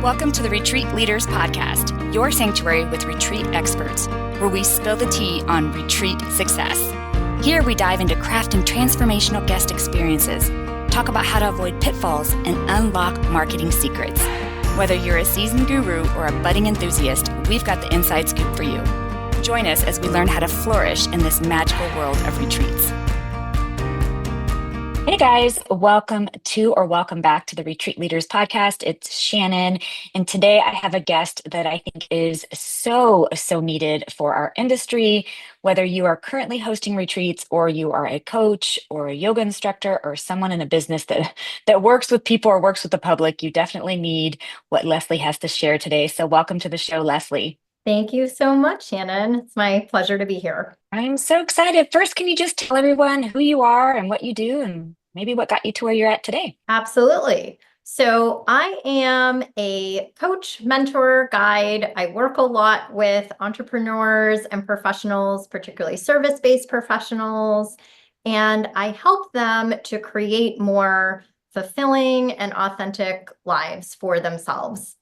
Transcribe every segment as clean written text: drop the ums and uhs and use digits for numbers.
Welcome to the Retreat Leaders Podcast, your sanctuary with retreat experts, where we spill the tea on retreat success. Here we dive into crafting transformational guest experiences, talk about how to avoid pitfalls, and unlock marketing secrets. Whether you're a seasoned guru or a budding enthusiast, we've got the inside scoop for you. Join us as we learn how to flourish in this magical world of retreats. Hey guys, welcome back to the Retreat Leaders Podcast. It's Shannon, and today I have a guest that I think is so needed for our industry. Whether you are currently hosting retreats or you are a coach or a yoga instructor or someone in a business that works with people or works with the public, you definitely need what Lesley has to share today. So welcome to the show, Lesley. Thank you so much, Shannon. It's my pleasure to be here. I'm so excited. First, can you just tell everyone who you are and what you do and maybe what got you to where you're at today? Absolutely. So I am a coach, mentor, guide. I work a lot with entrepreneurs and professionals, particularly service-based professionals, and I help them to create more fulfilling and authentic lives for themselves.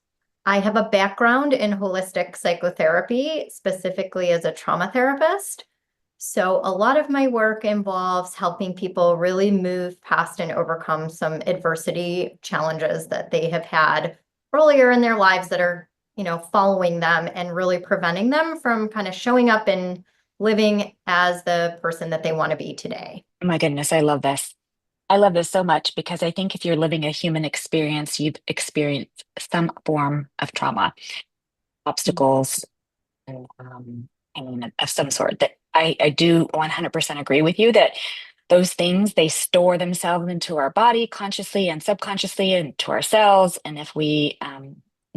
I have a background in holistic psychotherapy, specifically as a trauma therapist. So a lot of my work involves helping people really move past and overcome some adversity challenges that they have had earlier in their lives that are, following them and really preventing them from kind of showing up and living as the person that they want to be today. Oh my goodness, I love this. I love this so much because I think if you're living a human experience, you've experienced some form of trauma, obstacles, and pain of some sort. That I do 100% agree with you that those things, they store themselves into our body consciously and subconsciously into our cells. And if we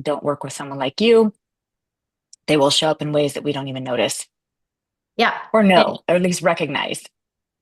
don't work with someone like you, they will show up in ways that we don't even notice. Yeah. Or know, or at least recognize.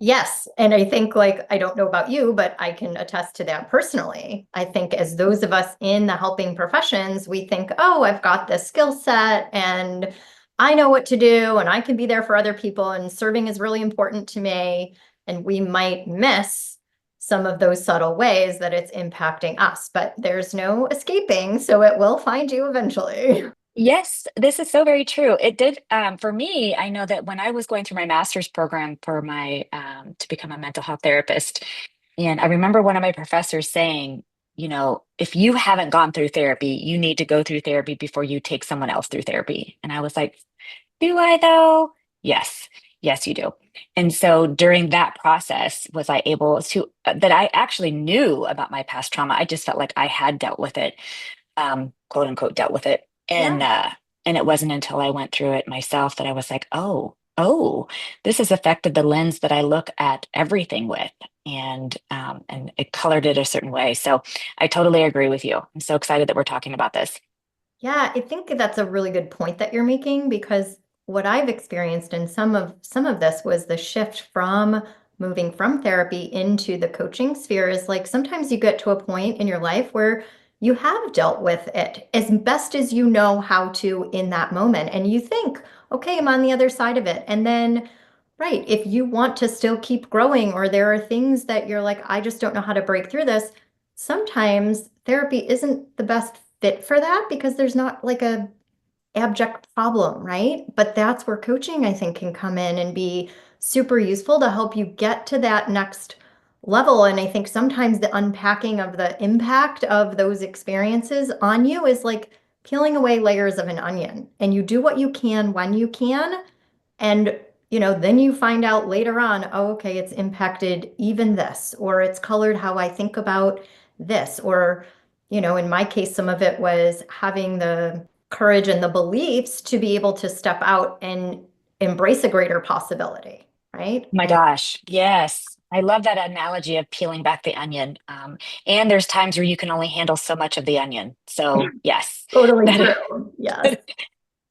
Yes. And I think, I don't know about you, but I can attest to that personally. I think as those of us in the helping professions, we think, oh, I've got this skill set and I know what to do and I can be there for other people and serving is really important to me. And we might miss some of those subtle ways that it's impacting us, but there's no escaping. So it will find you eventually. Yes, this is so very true. It did for me. I know that when I was going through my master's program for my to become a mental health therapist, and I remember one of my professors saying, if you haven't gone through therapy, you need to go through therapy before you take someone else through therapy. And I was like, do I though? Yes, yes, you do. And so during that process, was I able to that I actually knew about my past trauma. I just felt like I had dealt with it, quote unquote, dealt with it. And it wasn't until I went through it myself that I was like, oh, this has affected the lens that I look at everything with, and it colored it a certain way. So I totally agree with you. I'm so excited that we're talking about this. Yeah, I think that's a really good point that you're making, because what I've experienced in some of this was the shift from moving from therapy into the coaching sphere is sometimes you get to a point in your life where you have dealt with it as best as you know how to in that moment. And you think, okay, I'm on the other side of it. And then, right, if you want to still keep growing, or there are things that you're like, I just don't know how to break through this, sometimes therapy isn't the best fit for that because there's not a abject problem, right? But that's where coaching, I think, can come in and be super useful to help you get to that next level. And I think sometimes the unpacking of the impact of those experiences on you is like peeling away layers of an onion, and you do what you can when you can. And, then you find out later on, oh, okay, it's impacted even this, or it's colored how I think about this, or, in my case, some of it was having the courage and the beliefs to be able to step out and embrace a greater possibility, right? My gosh, yes. I love that analogy of peeling back the onion. And there's times where you can only handle so much of the onion. So yes. Totally true. Yes.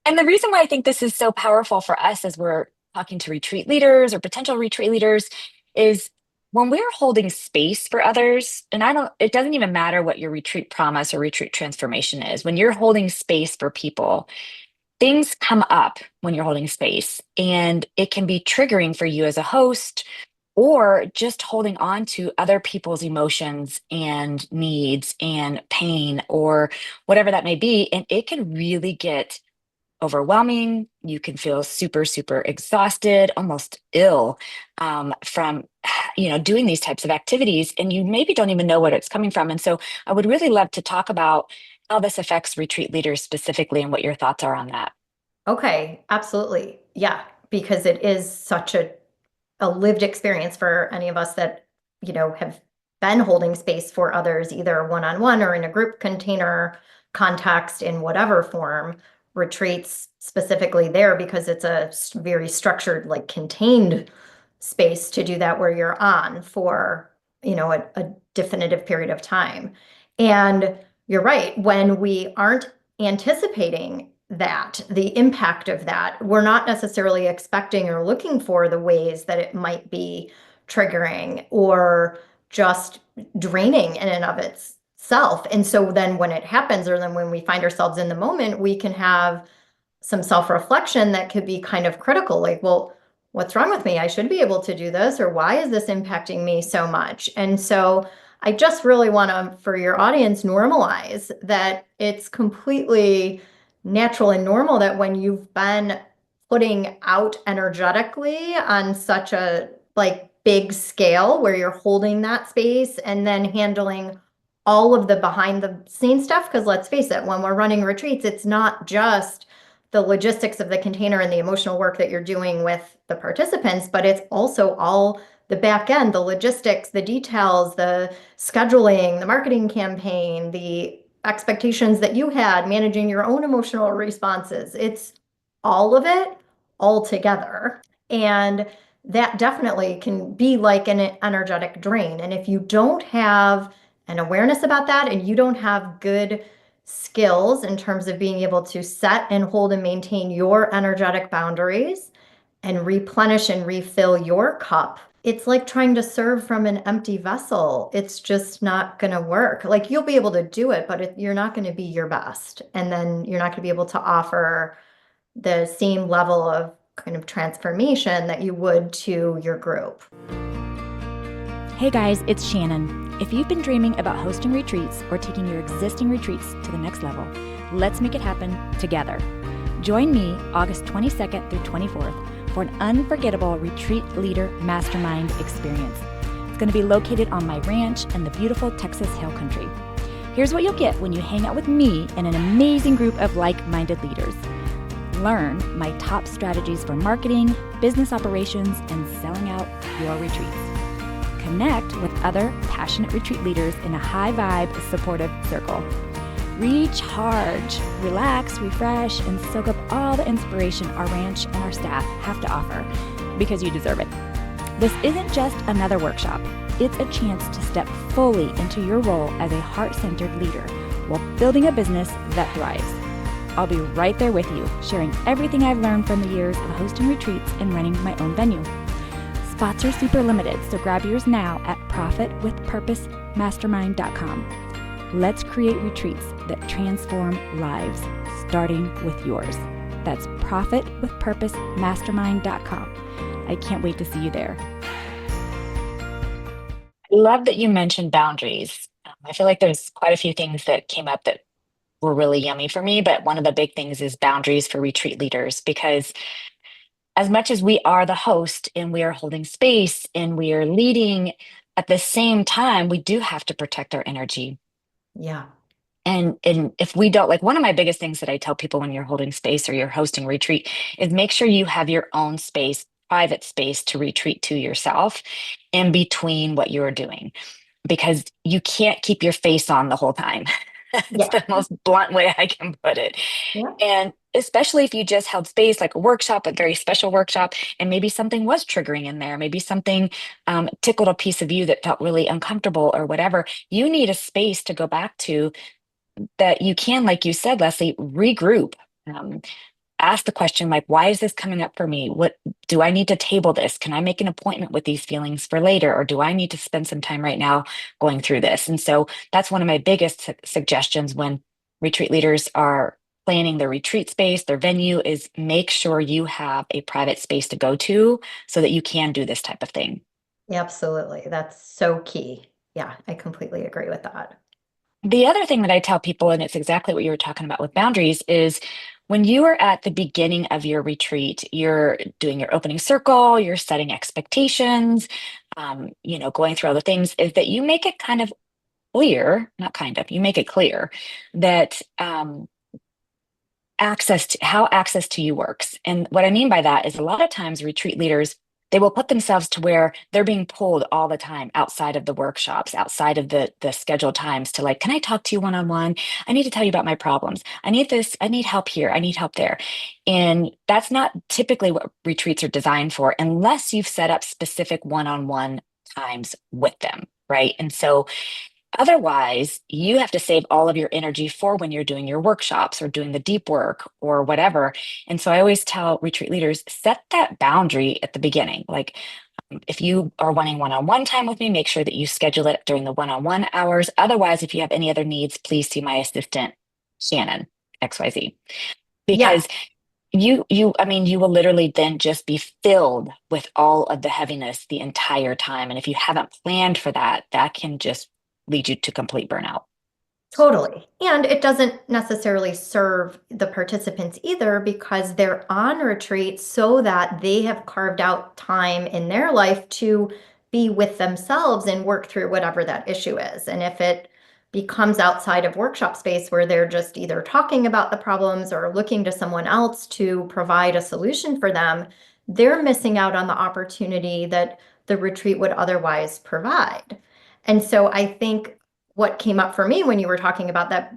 And the reason why I think this is so powerful for us as we're talking to retreat leaders or potential retreat leaders is when we're holding space for others, and it doesn't even matter what your retreat promise or retreat transformation is, when you're holding space for people, things come up when you're holding space, and it can be triggering for you as a host or just holding on to other people's emotions and needs and pain or whatever that may be. And it can really get overwhelming. You can feel super, super exhausted, almost ill from, doing these types of activities, and you maybe don't even know what it's coming from. And so I would really love to talk about how this affects retreat leaders specifically and what your thoughts are on that. Okay, absolutely. Yeah, because it is such a lived experience for any of us that, have been holding space for others, either one-on-one or in a group container context in whatever form, retreats specifically there because it's a very structured, like contained space to do that where you're on for, a definitive period of time. And you're right, when we aren't anticipating that, the impact of that, we're not necessarily expecting or looking for the ways that it might be triggering or just draining in and of itself. And so then when it happens, or then when we find ourselves in the moment, we can have some self-reflection that could be kind of critical, like, well, what's wrong with me? I should be able to do this, or why is this impacting me so much? And so I just really want to, for your audience, normalize that it's completely natural and normal that when you've been putting out energetically on such a like big scale where you're holding that space and then handling all of the behind the scenes stuff, because let's face it, when we're running retreats, it's not just the logistics of the container and the emotional work that you're doing with the participants, but it's also all the back end, the logistics, the details, the scheduling, the marketing campaign, the expectations that you had, managing your own emotional responses. It's all of it all together. And that definitely can be like an energetic drain. And if you don't have an awareness about that and you don't have good skills in terms of being able to set and hold and maintain your energetic boundaries and replenish and refill your cup, it's like trying to serve from an empty vessel. It's just not going to work. Like you'll be able to do it, but you're not going to be your best. And then you're not going to be able to offer the same level of kind of transformation that you would to your group. Hey guys, it's Shannon. If you've been dreaming about hosting retreats or taking your existing retreats to the next level, let's make it happen together. Join me August 22nd through 24th for an unforgettable retreat leader mastermind experience. It's going to be located on my ranch in the beautiful Texas Hill Country. Here's what you'll get when you hang out with me and an amazing group of like-minded leaders. Learn my top strategies for marketing, business operations, and selling out your retreats. Connect with other passionate retreat leaders in a high-vibe, supportive circle. Recharge, relax, refresh, and soak up all the inspiration our ranch and our staff have to offer because you deserve it. This isn't just another workshop. It's a chance to step fully into your role as a heart-centered leader while building a business that thrives. I'll be right there with you, sharing everything I've learned from the years of hosting retreats and running my own venue. Spots are super limited, so grab yours now at profitwithpurposemastermind.com. Let's create retreats that transform lives, starting with yours. That's profitwithpurposemastermind.com. I can't wait to see you there. I love that you mentioned boundaries. I feel like there's quite a few things that came up that were really yummy for me, but one of the big things is boundaries for retreat leaders because as much as we are the host and we are holding space and we are leading, at the same time, we do have to protect our energy. Yeah. And if we don't, like one of my biggest things that I tell people when you're holding space or you're hosting retreat is make sure you have your own space, private space to retreat to yourself in between what you're doing, because you can't keep your face on the whole time. It's Yeah. the most blunt way I can put it. Yeah. And especially if you just held space, like a workshop, a very special workshop, and maybe something was triggering in there, maybe something tickled a piece of you that felt really uncomfortable or whatever, you need a space to go back to that you can, like you said, Lesley, regroup. Um, Ask the question like, why is this coming up for me? What do I need to table this? Can I make an appointment with these feelings for later? Or do I need to spend some time right now going through this? And so that's one of my biggest suggestions when retreat leaders are planning their retreat space, their venue, is make sure you have a private space to go to so that you can do this type of thing. Absolutely. That's so key. Yeah, I completely agree with that. The other thing that I tell people, and it's exactly what you were talking about with boundaries, is when you are at the beginning of your retreat, you're doing your opening circle, you're setting expectations, going through all the things, is that you make it kind of clear, not kind of, you make it clear that how access to you works. And what I mean by that is a lot of times retreat leaders, they will put themselves to where they're being pulled all the time outside of the workshops, outside of the scheduled times to like, can I talk to you one on one? I need to tell you about my problems. I need this, I need help here, I need help there. And that's not typically what retreats are designed for unless you've set up specific one on one times with them. Right. And so otherwise, you have to save all of your energy for when you're doing your workshops or doing the deep work or whatever. And so I always tell retreat leaders, set that boundary at the beginning. Like if you are wanting one-on-one time with me, make sure that you schedule it during the one-on-one hours. Otherwise, if you have any other needs, please see my assistant, Shannon, XYZ. Yeah, Because I mean, you will literally then just be filled with all of the heaviness the entire time. And if you haven't planned for that, that can just lead you to complete burnout. totally. And it doesn't necessarily serve the participants either because they're on retreat so that they have carved out time in their life to be with themselves and work through whatever that issue is. And if it becomes outside of workshop space where they're just either talking about the problems or looking to someone else to provide a solution for them, they're missing out on the opportunity that the retreat would otherwise provide. And so I think what came up for me when you were talking about that,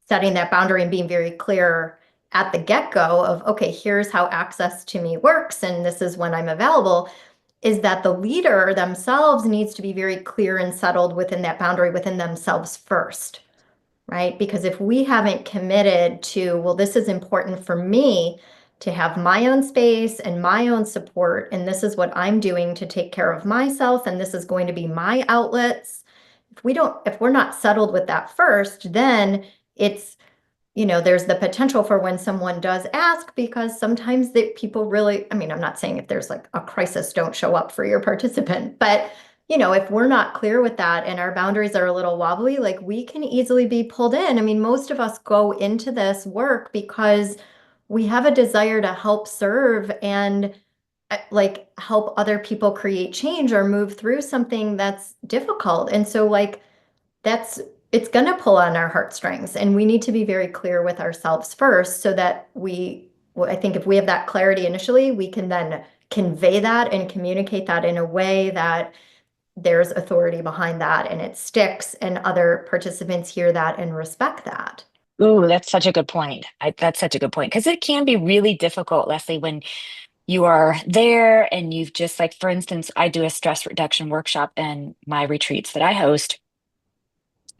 setting that boundary and being very clear at the get-go of, okay, here's how access to me works, and this is when I'm available, is that the leader themselves needs to be very clear and settled within that boundary within themselves first, right? Because if we haven't committed to, well, this is important for me to have my own space and my own support, and this is what I'm doing to take care of myself, and this is going to be my outlets. If we're not settled with that first, then it's, there's the potential for when someone does ask, because sometimes people really, I mean, I'm not saying if there's like a crisis, don't show up for your participant, but if we're not clear with that and our boundaries are a little wobbly, like we can easily be pulled in. I mean, most of us go into this work because we have a desire to help serve and like help other people create change or move through something that's difficult. And so like that's it's going to pull on our heartstrings, and we need to be very clear with ourselves first so that I think if we have that clarity initially, we can then convey that and communicate that in a way that there's authority behind that and it sticks and other participants hear that and respect that. Ooh, that's such a good point. That's such a good point because it can be really difficult, Lesley, when you are there and you've just like, for instance, I do a stress reduction workshop in my retreats that I host,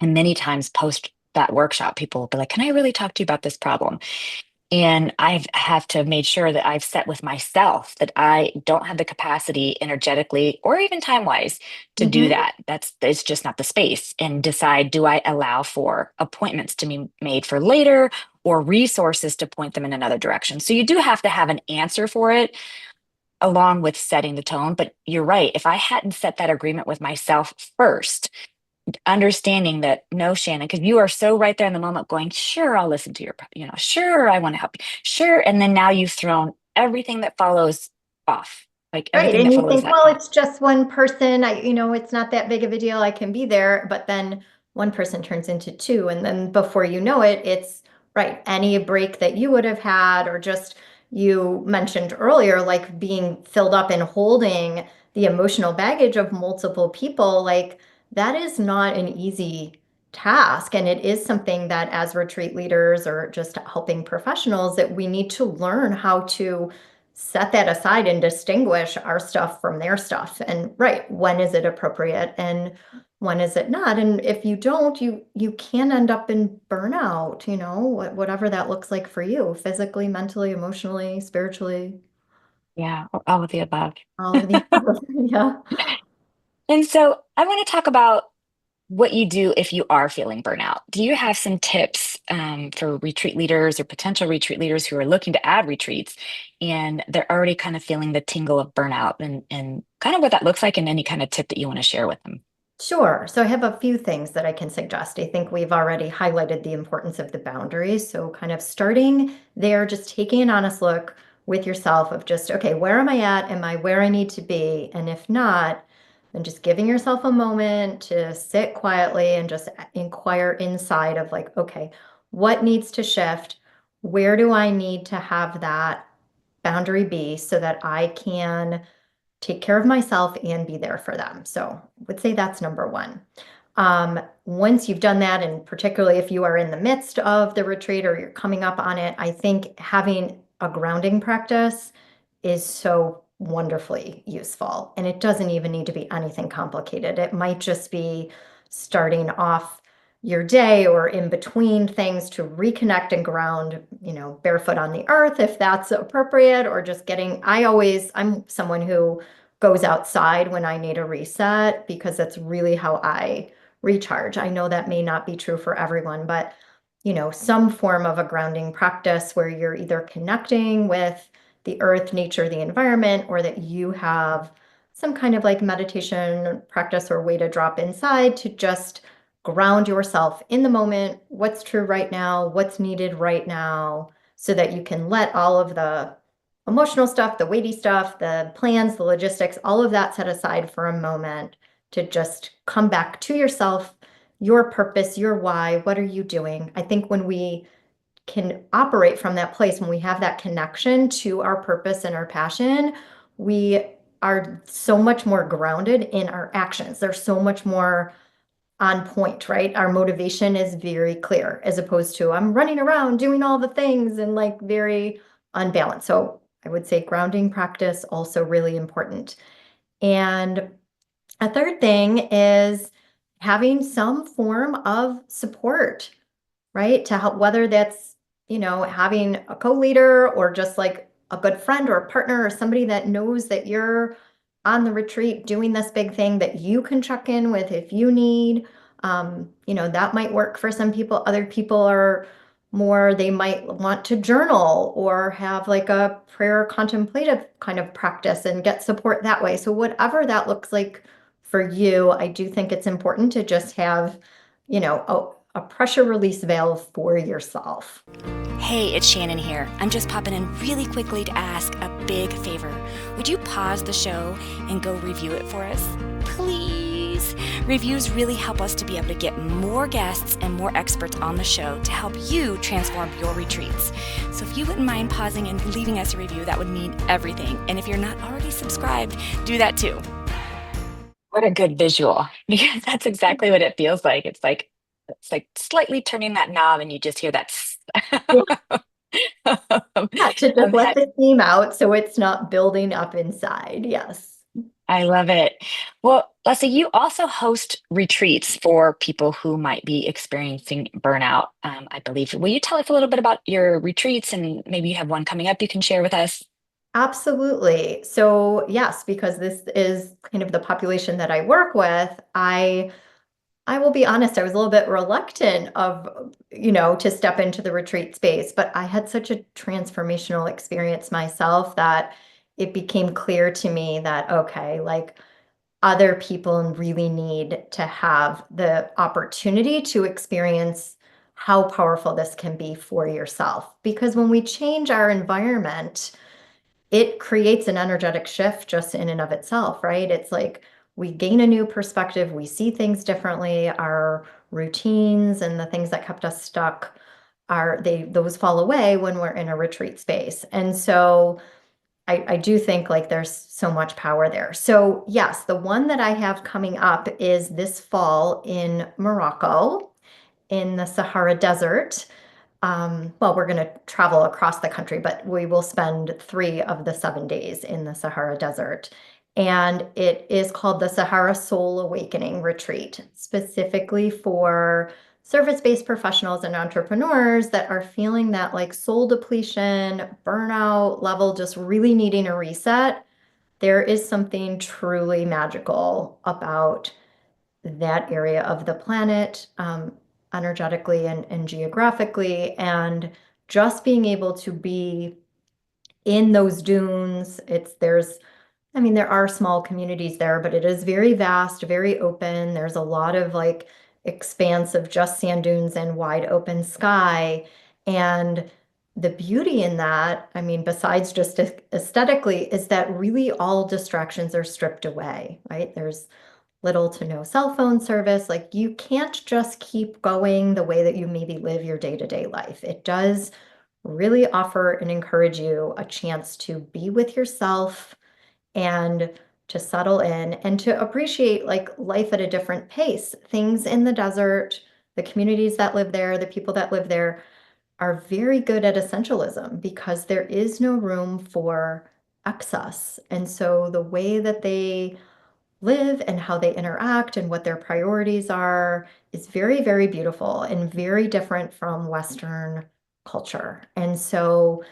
and many times post that workshop, people will be like, "Can I really talk to you about this problem?" And I have to make sure that I've set with myself that I don't have the capacity energetically or even time wise to do Hmm. that. It's just not the space. And decide, do I allow for appointments to be made for later or resources to point them in another direction? So you do have to have an answer for it along with setting the tone. But you're right. If I hadn't set that agreement with myself first, understanding that no, Shannon, because you are so right there in the moment going, sure, I'll listen to sure, I want to help you. Sure. And then now you've thrown everything that follows off, like Right. everything And that you follows think, that well, off. it's just one person. It's not that big of a deal. I can be there. But then one person turns into two. And then before you know it, it's right. Any break that you would have had, or just you mentioned earlier, like being filled up and holding the emotional baggage of multiple people, like that is not an easy task. And it is something that as retreat leaders or just helping professionals that we need to learn how to set that aside and distinguish our stuff from their stuff. And right, when is it appropriate and when is it not? And if you don't, you can end up in burnout, whatever that looks like for you, physically, mentally, emotionally, spiritually, Yeah, all of the above. all of the above. Yeah. And so I want to talk about what you do if you are feeling burnout. Do you have some tips for retreat leaders or potential retreat leaders who are looking to add retreats and they're already kind of feeling the tingle of burnout and kind of what that looks like and any kind of tip that you want to share with them? Sure. So I have a few things that I can suggest. I think we've already highlighted the importance of the boundaries. So kind of starting there, just taking an honest look with yourself of just, okay, where am I at? Am I where I need to be? And if not, then just giving yourself a moment to sit quietly and just inquire inside of like, okay, what needs to shift? Where do I need to have that boundary be so that I can take care of myself and be there for them. So I would say that's number one. Once you've done that, and particularly if you are in the midst of the retreat or you're coming up on it, I think having a grounding practice is so wonderfully useful. And it doesn't even need to be anything complicated. It might just be starting off your day or in between things to reconnect and ground, barefoot on the earth if that's appropriate, or just I'm someone who goes outside when I need a reset because that's really how I recharge. I know that may not be true for everyone, but some form of a grounding practice where you're either connecting with the earth, nature, the environment, or that you have some kind of like meditation practice or way to drop inside to just ground yourself in the moment, what's true right now, what's needed right now, so that you can let all of the emotional stuff, the weighty stuff, the plans, the logistics, all of that set aside for a moment to just come back to yourself, your purpose, your why, what are you doing? I think when we can operate from that place, when we have that connection to our purpose and our passion, we are so much more grounded in our actions. They're so much more on point, right? Our motivation is very clear as opposed to I'm running around doing all the things and like very unbalanced. So I would say grounding practice also really important. And a third thing is having some form of support, right? To help, whether that's, having a co-leader or just like a good friend or a partner or somebody that knows that you're on the retreat doing this big thing that you can check in with if you need. That might work for some people. Other people are more, they might want to journal or have like a prayer contemplative kind of practice and get support that way. So whatever that looks like for you, I do think it's important to just have, a pressure release valve for yourself. Hey, it's Shannon here. I'm just popping in really quickly to ask a big favor. Would you pause the show and go review it for us? Please. Reviews really help us to be able to get more guests and more experts on the show to help you transform your retreats. So if you wouldn't mind pausing and leaving us a review, that would mean everything. And if you're not already subscribed, do that too. What a good visual, because that's exactly what it feels like. It's like slightly turning that knob and you just hear that Yeah, to just of let that. the steam out so it's not building up inside. Yes. I love it. Well, Leslie, you also host retreats for people who might be experiencing burnout, I believe. Will you tell us a little bit about your retreats and maybe you have one coming up you can share with us? Absolutely. So, yes, because this is kind of the population that I work with, I will be honest, I was a little bit reluctant to step into the retreat space, but I had such a transformational experience myself that it became clear to me that, okay, like other people really need to have the opportunity to experience how powerful this can be for yourself. Because when we change our environment, it creates an energetic shift just in and of itself, right? It's like we gain a new perspective, we see things differently, our routines and the things that kept us stuck those fall away when we're in a retreat space. And so I do think like there's so much power there. So yes, the one that I have coming up is this fall in Morocco in the Sahara Desert. Well, we're going to travel across the country, but we will spend 3 of the 7 days in the Sahara Desert. And it is called the Sahara Soul Awakening Retreat, specifically for service-based professionals and entrepreneurs that are feeling that like soul depletion, burnout level, just really needing a reset. There is something truly magical about that area of the planet, energetically and geographically, and just being able to be in those dunes. I mean, there are small communities there, but it is very vast, very open. There's a lot of like expanse of just sand dunes and wide open sky. And the beauty in that, I mean, besides just aesthetically, is that really all distractions are stripped away, right? There's little to no cell phone service. Like you can't just keep going the way that you maybe live your day-to-day life. It does really offer and encourage you a chance to be with yourself and to settle in and to appreciate like life at a different pace. Things in the desert, the communities that live there, the people that live there are very good at essentialism because there is no room for excess. And so the way that they live and how they interact and what their priorities are is very, very beautiful and very different from Western culture. And so,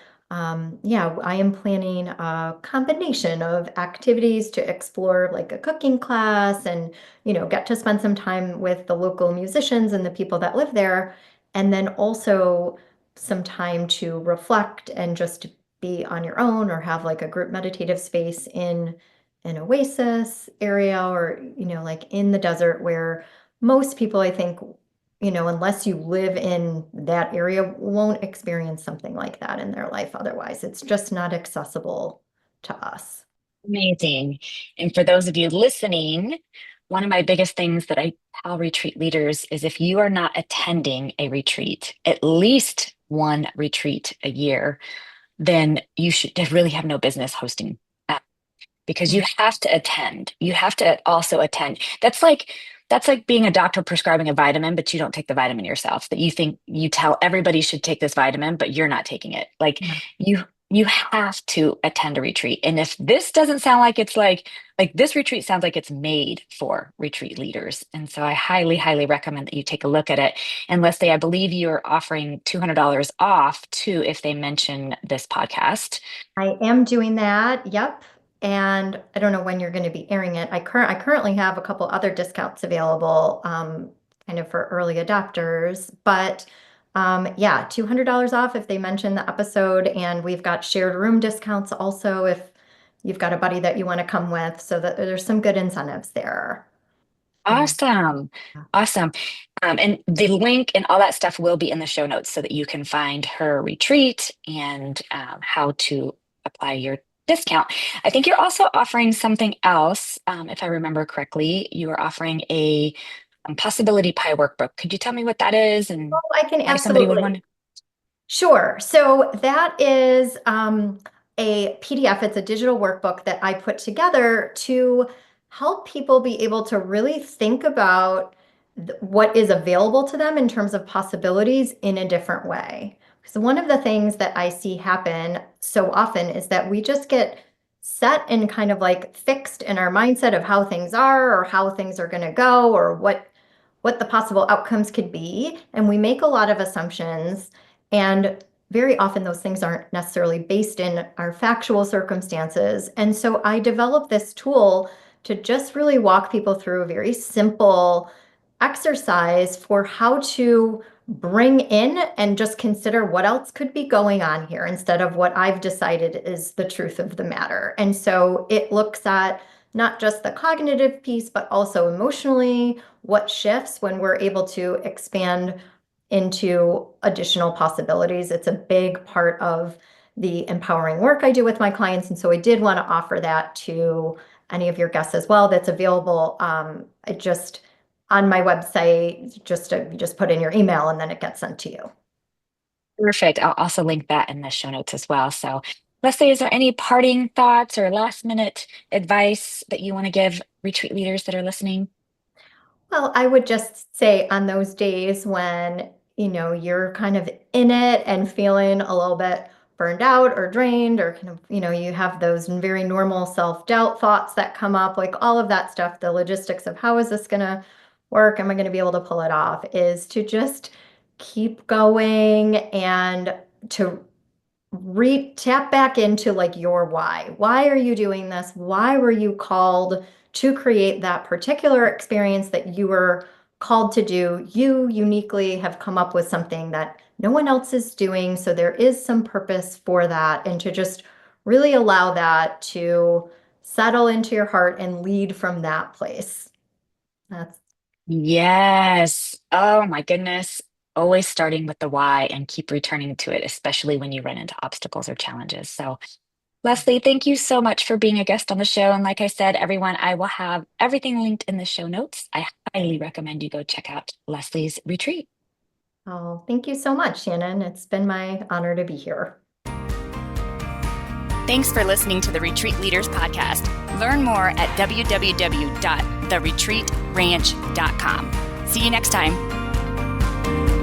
yeah, I am planning a combination of activities to explore like a cooking class and, get to spend some time with the local musicians and the people that live there. And then also some time to reflect and just be on your own or have like a group meditative space in an oasis area or, like in the desert where most people, I think, unless you live in that area, won't experience something like that in their life otherwise. It's just not accessible to us. Amazing. And for those of you listening, one of my biggest things that I tell retreat leaders is if you are not attending a retreat, at least one retreat a year, then you should really have no business hosting, because you Mm. have to attend. You have to also attend. That's like being a doctor prescribing a vitamin, but you don't take the vitamin yourself. That you think you tell everybody should take this vitamin, but you're not taking it. Like Yeah. you have to attend a retreat. And if this doesn't sound like it's like this retreat sounds like it's made for retreat leaders. And so I highly, highly recommend that you take a look at it. And Leslie, I believe you're offering $200 off too if they mention this podcast. I am doing that. Yep. And I don't know when you're going to be airing it. I currently have a couple other discounts available, kind of for early adopters, but yeah, $200 off if they mention the episode, and we've got shared room discounts also if you've got a buddy that you want to come with, so that there's some good incentives there. And Awesome. Awesome. And the link and all that stuff will be in the show notes so that you can find her retreat and how to apply your discount. I think you're also offering something else. If I remember correctly, you are offering a possibility pie workbook. Could you tell me what that is and I can why somebody would want absolutely. Sure. So that is a PDF. It's a digital workbook that I put together to help people be able to really think about what is available to them in terms of possibilities in a different way. Because one of the things that I see happen so often is that we just get set and kind of like fixed in our mindset of how things are or how things are going to go or what the possible outcomes could be. And we make a lot of assumptions. And very often those things aren't necessarily based in our factual circumstances. And so I developed this tool to just really walk people through a very simple exercise for how to bring in and just consider what else could be going on here instead of what I've decided is the truth of the matter. And so it looks at not just the cognitive piece, but also emotionally, what shifts when we're able to expand into additional possibilities. It's a big part of the empowering work I do with my clients. And so I did want to offer that to any of your guests as well. That's available. I just on my website, just put in your email and then it gets sent to you. perfect. I'll also link that in the show notes as well. So, Leslie, is there any parting thoughts or last minute advice that you want to give retreat leaders that are listening? Well, I would just say on those days when, you're kind of in it and feeling a little bit burned out or drained or kind of, you have those very normal self-doubt thoughts that come up, like all of that stuff, the logistics of how is this going to work? Am I going to be able to pull it off? Is to just keep going and to tap back into like your why. Why are you doing this? Why were you called to create that particular experience that you were called to do. You uniquely have come up with something that no one else is doing. So there is some purpose for that, and to just really allow that to settle into your heart and lead from that place. That's Yes. Oh my goodness. Always starting with the why and keep returning to it, especially when you run into obstacles or challenges. So, Lesley, thank you so much for being a guest on the show. And like I said, everyone, I will have everything linked in the show notes. I highly recommend you go check out Lesley's retreat. Oh, thank you so much, Shannon. It's been my honor to be here. Thanks for listening to the Retreat Leaders Podcast. Learn more at www.theretreatranch.com. See you next time.